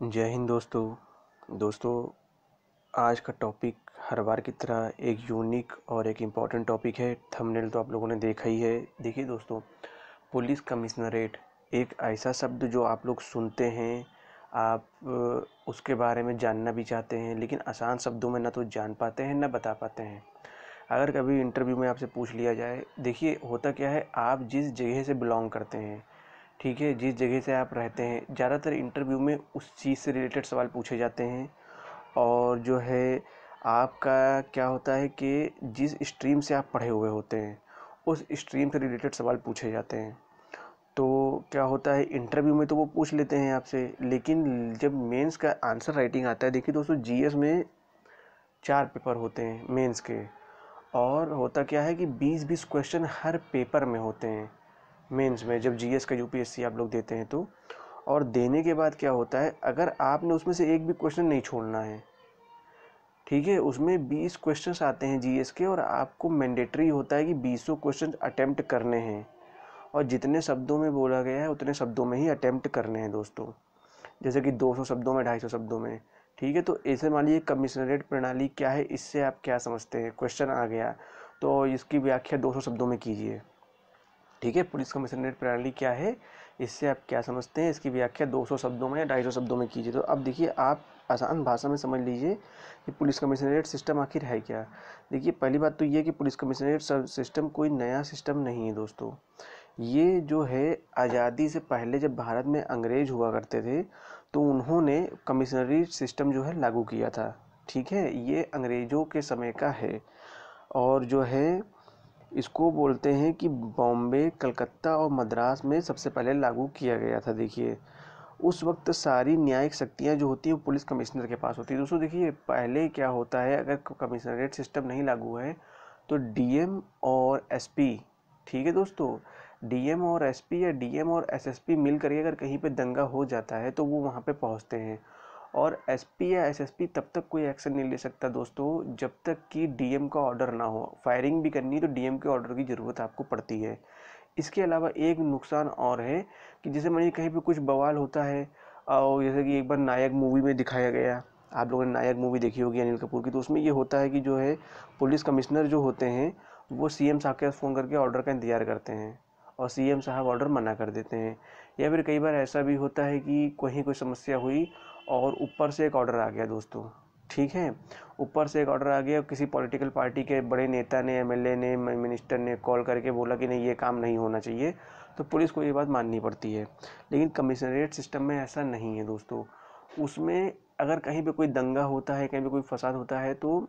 जय हिंद दोस्तों। आज का टॉपिक हर बार की तरह एक यूनिक और एक इम्पॉर्टेंट टॉपिक है। थंबनेल तो आप लोगों ने देखा ही है। देखिए दोस्तों, पुलिस कमिश्नरेट एक ऐसा शब्द जो आप लोग सुनते हैं, आप उसके बारे में जानना भी चाहते हैं, लेकिन आसान शब्दों में ना तो जान पाते हैं ना बता पाते हैं। अगर कभी इंटरव्यू में आपसे पूछ लिया जाए, देखिए होता क्या है, आप जिस जगह से बिलोंग करते हैं, ठीक है, जिस जगह से आप रहते हैं, ज़्यादातर इंटरव्यू में उस चीज़ से रिलेटेड सवाल पूछे जाते हैं। और जो है आपका क्या होता है कि जिस स्ट्रीम से आप पढ़े हुए होते हैं उस स्ट्रीम से रिलेटेड सवाल पूछे जाते हैं। तो क्या होता है, इंटरव्यू में तो वो पूछ लेते हैं आपसे, लेकिन जब मेंस का आंसर राइटिंग आता है, देखिए दोस्तों, जीएस में 4 पेपर होते हैं मेंस के। और होता क्या है कि 20-20 क्वेश्चन हर पेपर में होते हैं मेंस में, जब जीएस का यूपीएससी आप लोग देते हैं तो। और देने के बाद क्या होता है, अगर आपने उसमें से एक भी क्वेश्चन नहीं छोड़ना है, ठीक है, उसमें 20 क्वेश्चंस आते हैं जीएस के, और आपको मैंडेटरी होता है कि 20 क्वेश्चन अटेम्प्ट करने हैं। और जितने शब्दों में बोला गया है उतने शब्दों में ही अटेम्प्ट करने हैं दोस्तों। जैसे कि 200 शब्दों में, 250 शब्दों में, ठीक है। तो ऐसे मान लीजिए कमिश्नरेट प्रणाली क्या है, इससे आप क्या समझते हैं। क्वेश्चन आ गया तो इसकी व्याख्या 200 शब्दों में कीजिए, ठीक है। पुलिस कमिश्नरेट प्रणाली क्या है, इससे आप क्या समझते हैं, इसकी व्याख्या 200 शब्दों में या 250 शब्दों में कीजिए। तो अब देखिए, आप आसान भाषा में समझ लीजिए कि पुलिस कमिश्नरेट सिस्टम आखिर है क्या। देखिए, पहली बात तो ये कि पुलिस कमिश्नरेट सिस्टम कोई नया सिस्टम नहीं है दोस्तों। ये जो है, आज़ादी से पहले जब भारत में अंग्रेज हुआ करते थे तो उन्होंने कमिश्नरी सिस्टम जो है लागू किया था, ठीक है। ये अंग्रेज़ों के समय का है। और जो है, इसको बोलते हैं कि बॉम्बे, कलकत्ता और मद्रास में सबसे पहले लागू किया गया था। देखिए, उस वक्त सारी न्यायिक शक्तियाँ जो होती हैं वो पुलिस कमिश्नर के पास होती है। दोस्तों देखिए, पहले क्या होता है, अगर कमिश्नरेट सिस्टम नहीं लागू है तो डीएम और एसपी, ठीक है दोस्तों, डीएम और एसपी या डीएम और एसएसपी मिल करके अगर कहीं पे दंगा हो जाता है तो वो वहाँ पे पहुँचते हैं। और एसपी या एसएसपी तब तक कोई एक्शन नहीं ले सकता दोस्तों जब तक कि डीएम का ऑर्डर ना हो। फायरिंग भी करनी है तो डीएम के ऑर्डर की ज़रूरत आपको पड़ती है। इसके अलावा एक नुकसान और है कि जैसे मानिए कहीं पे कुछ बवाल होता है, और जैसे कि एक बार नायक मूवी में दिखाया गया, आप लोगों ने नायक मूवी देखी होगी अनिल कपूर की, तो उसमें ये होता है कि जो है पुलिस कमिश्नर जो होते हैं वो सीएम साहब के पास फ़ोन करके ऑर्डर का इंतज़ार करते हैं और सीएम साहब ऑर्डर मना कर देते हैं। या फिर कई बार ऐसा भी होता है कि कहीं कोई समस्या हुई और ऊपर से एक ऑर्डर आ गया दोस्तों, ठीक है, ऊपर से एक ऑर्डर आ गया, किसी पॉलिटिकल पार्टी के बड़े नेता ने, एमएलए ने, मिनिस्टर ने कॉल करके बोला कि नहीं ये काम नहीं होना चाहिए, तो पुलिस को ये बात माननी पड़ती है। लेकिन कमिश्नरेट सिस्टम में ऐसा नहीं है दोस्तों। उसमें अगर कहीं पे कोई दंगा होता है, कहीं पे कोई फसाद होता है, तो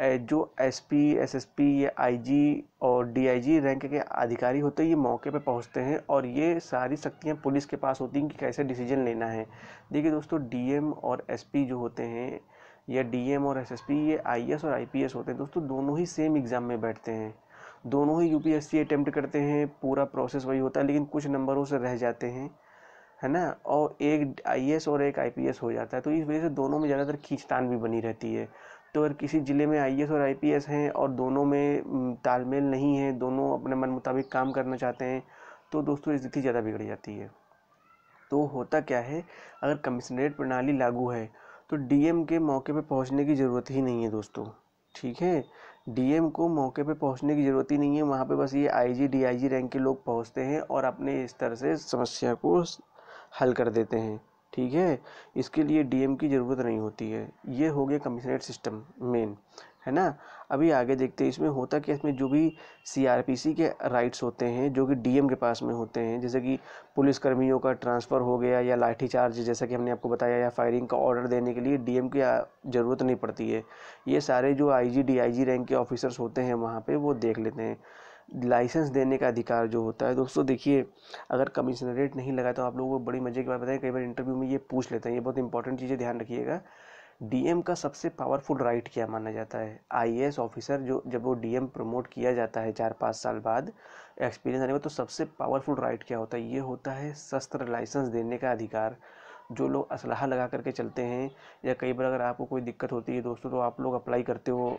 जो एसपी, एसएसपी या आईजी और डीआईजी रैंक के अधिकारी होते हैं, ये मौके पे पहुंचते हैं और ये सारी शक्तियां पुलिस के पास होती हैं कि कैसे डिसीजन लेना है। देखिए दोस्तों, डीएम और एसपी जो होते हैं, या डीएम और एसएसपी, ये आईएएस और आईपीएस होते हैं दोस्तों। दोनों ही सेम एग्ज़ाम में बैठते हैं, दोनों ही यूपीएससी अटेम्प्ट करते हैं, पूरा प्रोसेस वही होता है, लेकिन कुछ नंबरों से रह जाते हैं, है ना। और एक आईएएस और एक आईपीएस हो जाता है, तो इस वजह से दोनों में ज़्यादातर खींचतान भी बनी रहती है। तो अगर किसी ज़िले में आईएएस और आईपीएस हैं और दोनों में तालमेल नहीं है, दोनों अपने मन मुताबिक काम करना चाहते हैं, तो दोस्तों स्थिति ज़्यादा बिगड़ जाती है। तो होता क्या है, अगर कमिश्नरेट प्रणाली लागू है तो डीएम के मौके पे पहुंचने की ज़रूरत ही नहीं है दोस्तों, ठीक है। डीएम को मौके पे पहुंचने की ज़रूरत ही नहीं है, वहाँ पे बस ये आईजी डीआईजी रैंक के लोग पहुंचते हैं और अपने स्तर से समस्या को हल कर देते हैं, ठीक है। इसके लिए डीएम की ज़रूरत नहीं होती है। ये हो गया कमिश्नरेट सिस्टम मेन, है ना। अभी आगे देखते हैं इसमें होता क्या, इसमें जो भी सीआरपीसी के राइट्स होते हैं जो कि डीएम के पास में होते हैं, जैसे कि पुलिस कर्मियों का ट्रांसफ़र हो गया या लाठीचार्ज, जैसा कि हमने आपको बताया, या फायरिंग का ऑर्डर देने के लिए डीएम की ज़रूरत नहीं पड़ती है। ये सारे जो आईजी डीआईजी रैंक के ऑफिसर्स होते हैं वहाँ पे वो देख लेते हैं। लाइसेंस देने का अधिकार जो होता है दोस्तों, देखिए, अगर कमिश्नरेट नहीं लगा तो आप लोगों को बड़ी मजे की बात बताएं, कई बार इंटरव्यू में ये पूछ लेते हैं, ये बहुत इंपॉर्टेंट चीज़ें ध्यान रखिएगा। डीएम का सबसे पावरफुल राइट क्या माना जाता है। आईएएस ऑफिसर जो जब वो डीएम प्रमोट किया जाता है 4-5 साल बाद एक्सपीरियंस आने में, तो सबसे पावरफुल राइट क्या होता है, ये होता है शस्त्र लाइसेंस देने का अधिकार। जो लोग असलहा लगा करके चलते हैं, या कई बार अगर आपको कोई दिक्कत होती है दोस्तों तो आप लोग अप्लाई करते हो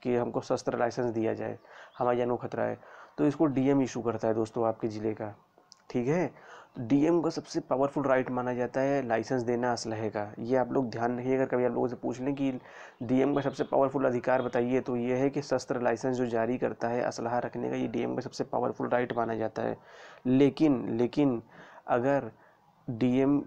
कि हमको शस्त्र लाइसेंस दिया जाए, हमारी जान को खतरा है, तो इसको डीएम इशू करता है दोस्तों आपके ज़िले का, ठीक है। डीएम का सबसे पावरफुल राइट माना जाता है लाइसेंस देना असलहे का। ये आप लोग ध्यान रखिए, अगर कभी आप लोगों से पूछ लें कि डीएम का सबसे पावरफुल अधिकार बताइए, तो ये है कि शस्त्र लाइसेंस जो जारी करता है असलहा रखने का, ये डीएम का सबसे पावरफुल राइट माना जाता है। लेकिन अगर डीएम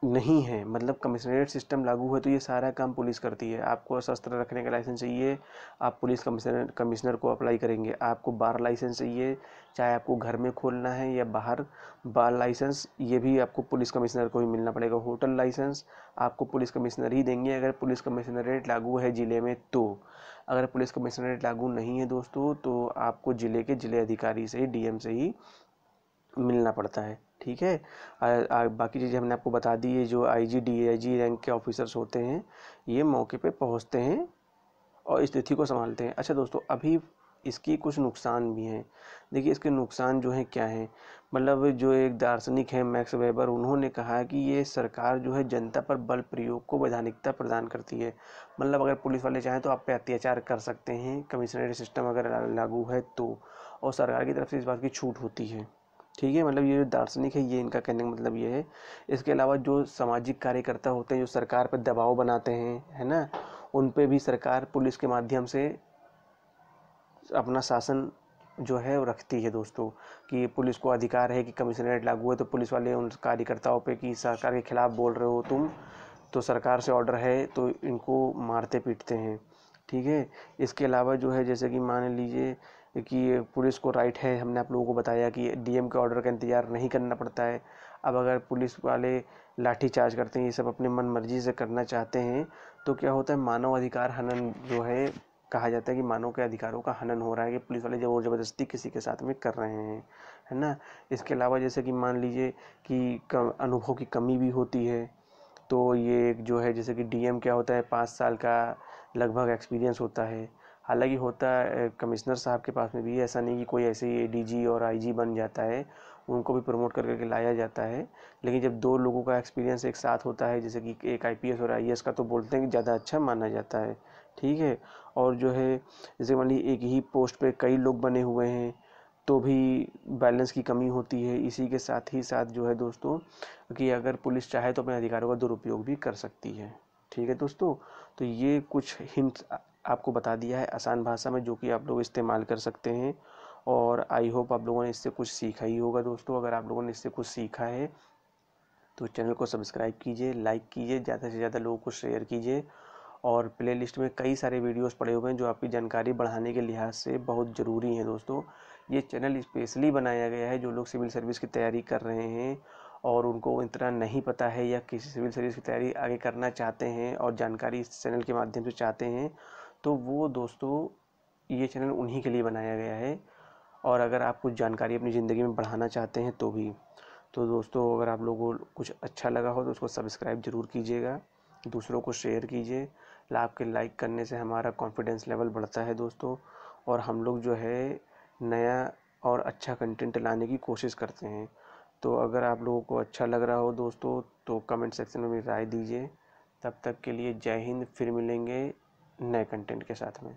नहीं है, मतलब कमिश्नरेट सिस्टम लागू है, तो ये सारा काम पुलिस करती है। आपको शस्त्र रखने का लाइसेंस चाहिए, आप पुलिस कमिश्नर को अप्लाई करेंगे। आपको बार लाइसेंस चाहिए, चाहे आपको घर में खोलना है या बाहर, बार लाइसेंस ये भी आपको पुलिस कमिश्नर को ही मिलना पड़ेगा। होटल लाइसेंस आपको पुलिस कमिश्नर ही देंगे, अगर पुलिस कमिश्नरेट लागू है ज़िले में तो। अगर पुलिस कमिश्नरेट लागू नहीं है दोस्तों, तो आपको ज़िले के ज़िले अधिकारी से ही, डीएम से ही मिलना पड़ता है। ठीक है। बाकी चीज़ें हमने आपको बता दी है। जो आईजी डीआईजी रैंक के ऑफिसर्स होते हैं, ये मौके पे पहुंचते हैं और स्थिति को संभालते हैं। अच्छा दोस्तों, अभी इसकी कुछ नुकसान भी हैं। देखिए इसके नुकसान जो हैं क्या हैं, मतलब जो एक दार्शनिक है मैक्स वेबर, उन्होंने कहा कि ये सरकार जो है जनता पर बल प्रयोग को वैधानिकता प्रदान करती है। मतलब अगर पुलिस वाले चाहें तो आप पे अत्याचार कर सकते हैं, कमिश्नरेट सिस्टम अगर लागू है तो, और सरकार की तरफ से इस बात की छूट होती है। ठीक है, मतलब ये जो दार्शनिक है, ये इनका कहने का मतलब ये है। इसके अलावा जो सामाजिक कार्यकर्ता होते हैं, जो सरकार पर दबाव बनाते हैं, है ना, उन पे भी सरकार पुलिस के माध्यम से अपना शासन जो है वो रखती है दोस्तों। कि पुलिस को अधिकार है कि कमिश्नरेट लागू है तो पुलिस वाले उन कार्यकर्ताओं पे कि सरकार के खिलाफ बोल रहे हो तुम, तो सरकार से ऑर्डर है तो इनको मारते पीटते हैं। ठीक है। इसके अलावा जो है, जैसे कि मान लीजिए कि पुलिस को राइट है, हमने आप लोगों को बताया कि डीएम के ऑर्डर का इंतज़ार नहीं करना पड़ता है। अब अगर पुलिस वाले लाठी चार्ज करते हैं, ये सब अपने मन मर्जी से करना चाहते हैं, तो क्या होता है, मानव अधिकार हनन जो है, कहा जाता है कि मानव के अधिकारों का हनन हो रहा है, कि पुलिस वाले ज़बरदस्ती ज़बरदस्ती किसी के साथ में कर रहे हैं, है ना। इसके अलावा जैसे कि मान लीजिए कि अनुभव की कमी भी होती है। तो ये एक जो है, जैसे कि डीएम क्या होता है, 5 साल का लगभग एक्सपीरियंस होता है। हालांकि होता है कमिश्नर साहब के पास में भी, ऐसा नहीं कि कोई ऐसे ही डीजी और आईजी बन जाता है, उनको भी प्रमोट कर करके लाया जाता है। लेकिन जब दो लोगों का एक्सपीरियंस एक साथ होता है, जैसे कि एक आईपीएस और आईएएस का, तो बोलते हैं कि ज़्यादा अच्छा माना जाता है। ठीक है। और जो है, जैसे मान लीजिए एक ही पोस्ट पे कई लोग बने हुए हैं, तो भी बैलेंस की कमी होती है। इसी के साथ ही साथ जो है दोस्तों, कि अगर पुलिस चाहे तो अपने अधिकारों का दुरुपयोग भी कर सकती है। ठीक है दोस्तों, तो ये कुछ हिंट्स आपको बता दिया है आसान भाषा में, जो कि आप लोग इस्तेमाल कर सकते हैं। और आई होप आप लोगों ने इससे कुछ सीखा ही होगा दोस्तों। अगर आप लोगों ने इससे कुछ सीखा है तो चैनल को सब्सक्राइब कीजिए, लाइक कीजिए, ज़्यादा से ज़्यादा लोगों को शेयर कीजिए। और प्लेलिस्ट में कई सारे वीडियोस पड़े हुए हैं जो आपकी जानकारी बढ़ाने के लिहाज से बहुत ज़रूरी हैं दोस्तों। ये चैनल स्पेशली बनाया गया है जो लोग सिविल सर्विस की तैयारी कर रहे हैं और उनको इतना नहीं पता है, या किसी सिविल सर्विस की तैयारी आगे करना चाहते हैं और जानकारी इस चैनल के माध्यम से चाहते हैं, तो वो दोस्तों, ये चैनल उन्हीं के लिए बनाया गया है। और अगर आप कुछ जानकारी अपनी ज़िंदगी में बढ़ाना चाहते हैं तो भी, तो दोस्तों अगर आप लोगों को कुछ अच्छा लगा हो तो उसको सब्सक्राइब ज़रूर कीजिएगा, दूसरों को शेयर कीजिए। आपके लाइक करने से हमारा कॉन्फिडेंस लेवल बढ़ता है दोस्तों, और हम लोग जो है नया और अच्छा कंटेंट लाने की कोशिश करते हैं। तो अगर आप लोगों को अच्छा लग रहा हो दोस्तों, तो कमेंट सेक्शन में राय दीजिए। तब तक के लिए जय हिंद, फिर मिलेंगे नए कंटेंट के साथ में।